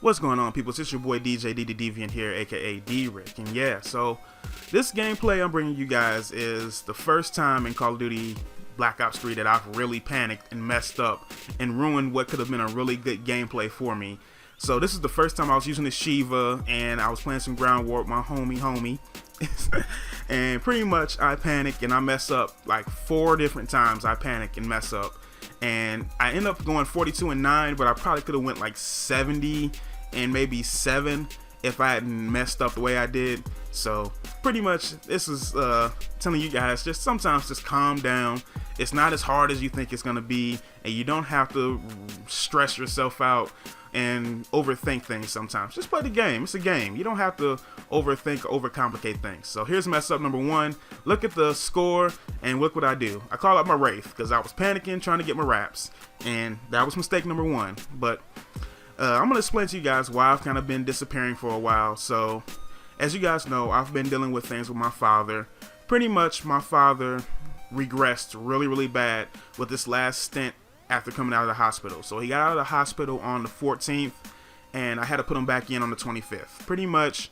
What's going on, people? It's your boy DJ D Deviant here, aka D-Rick. And yeah, so this gameplay I'm bringing you guys is the first time in Call of Duty Black Ops 3 that I've really panicked and messed up and ruined what could have been a really good gameplay for me. So this is the first time I was using the Shieva and I was playing some ground war with my homie. And pretty much I panic and I mess up like 4 different times. I panic and mess up. And I end up going 42 and 9, but I probably could have went like 70 and maybe 7 if I hadn't messed up the way I did. So pretty much this is telling you guys, just sometimes just calm down. It's not as hard as you think it's gonna be, and you don't have to stress yourself out and overthink things sometimes. Just play the game. It's a game. You don't have to overthink, overcomplicate things. So here's mess up number 1. Look at the score and look what I do. I call out my Wraith because I was panicking trying to get my wraps, and that was mistake number 1. But I'm going to explain to you guys why I've kind of been disappearing for a while. So as you guys know, I've been dealing with things with my father. Pretty much my father regressed really bad with this last stint after coming out of the hospital. So he got out of the hospital on the 14th and I had to put him back in on the 25th. Pretty much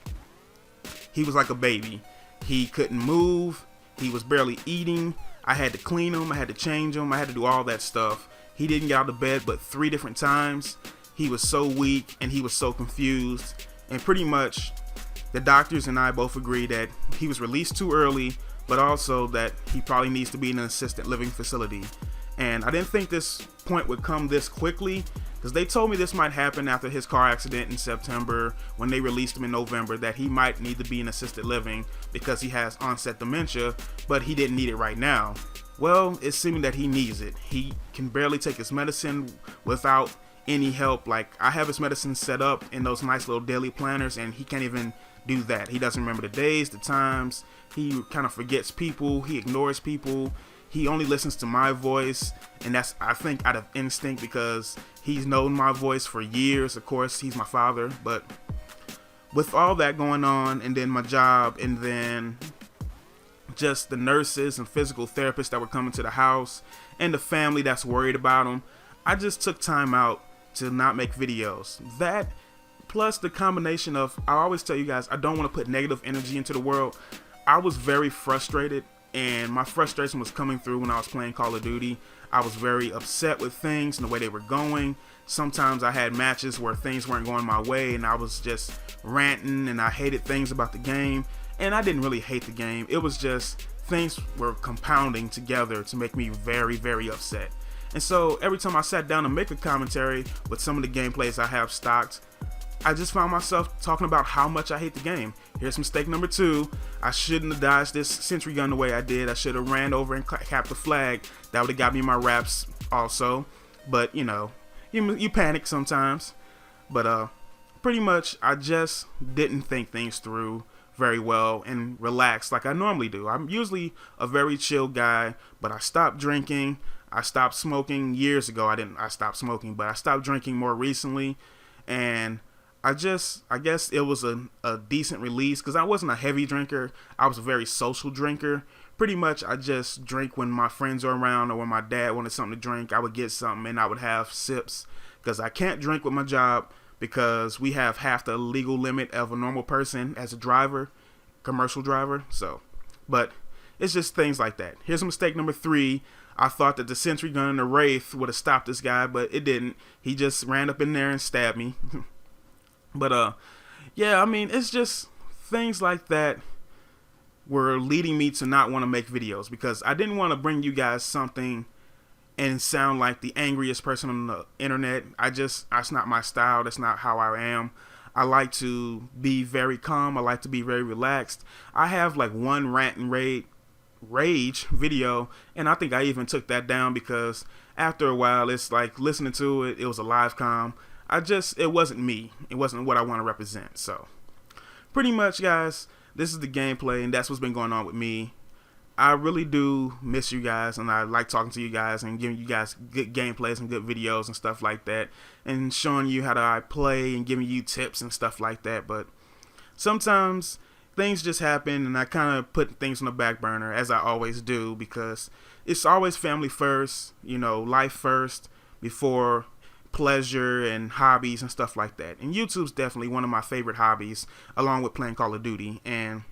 he was like a baby. He couldn't move. He was barely eating. I had to clean him. I had to change him. I had to do all that stuff. He didn't get out of bed but 3 different times. He was so weak and he was so confused. And pretty much the doctors and I both agreed that he was released too early, but also that he probably needs to be in an assisted living facility. And I didn't think this point would come this quickly, because they told me this might happen after his car accident in September, when they released him in November, that he might need to be in assisted living because he has onset dementia, but he didn't need it right now. Well, it's seeming that he needs it. He can barely take his medicine without any help. Like, I have his medicine set up in those nice little daily planners and he can't even do that. He doesn't remember the days, the times. He kind of forgets people. He ignores people. He only listens to my voice, and that's, I think, out of instinct, because he's known my voice for years. Of course, he's my father, but with all that going on, and then my job, and then just the nurses and physical therapists that were coming to the house, and the family that's worried about him, I just took time out to not make videos. That, plus the combination of, I always tell you guys, I don't want to put negative energy into the world. I was very frustrated, and my frustration was coming through when I was playing Call of Duty. I was very upset with things and the way they were going. Sometimes I had matches where things weren't going my way and I was just ranting and I hated things about the game. And I didn't really hate the game. It was just things were compounding together to make me very upset. And so every time I sat down to make a commentary with some of the gameplays I have stocked, I just found myself talking about how much I hate the game. Here's mistake number 2. I shouldn't have dodged this sentry gun the way I did. I should have ran over and capped the flag. That would have got me my wraps also. But, you know, you panic sometimes. But pretty much I just didn't think things through very well and relaxed like I normally do. I'm usually a very chill guy, but I stopped drinking. I stopped smoking years ago. I stopped smoking, but I stopped drinking more recently. And I guess it was a decent release, because I wasn't a heavy drinker. I was a very social drinker. Pretty much I just drink when my friends are around, or when my dad wanted something to drink, I would get something and I would have sips, because I can't drink with my job because we have half the legal limit of a normal person as a driver, commercial driver. So, but it's just things like that. Here's mistake number 3. I thought that the sentry gun and the Wraith would have stopped this guy, but it didn't. He just ran up in there and stabbed me. But yeah, I mean, it's just things like that were leading me to not want to make videos, because I didn't want to bring you guys something and sound like the angriest person on the internet. That's not my style. That's not how I am. I like to be very calm. I like to be very relaxed. I have like one rant and rage video, and I think I even took that down, because after a while it's like listening to it, it was a live com. It wasn't me. It wasn't what I want to represent. So pretty much, guys, this is the gameplay, and that's what's been going on with me. I really do miss you guys, and I like talking to you guys and giving you guys good gameplays and good videos and stuff like that, and showing you how I play and giving you tips and stuff like that. But sometimes things just happen, and I kind of put things on the back burner, as I always do, because it's always family first, you know, life first, before pleasure and hobbies and stuff like that. And YouTube's definitely one of my favorite hobbies, along with playing Call of Duty. And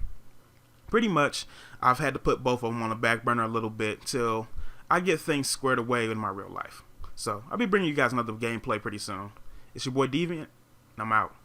pretty much I've had to put both of them on the back burner a little bit till I get things squared away in my real life. So I'll be bringing you guys another gameplay pretty soon. It's your boy Deviant, and I'm out.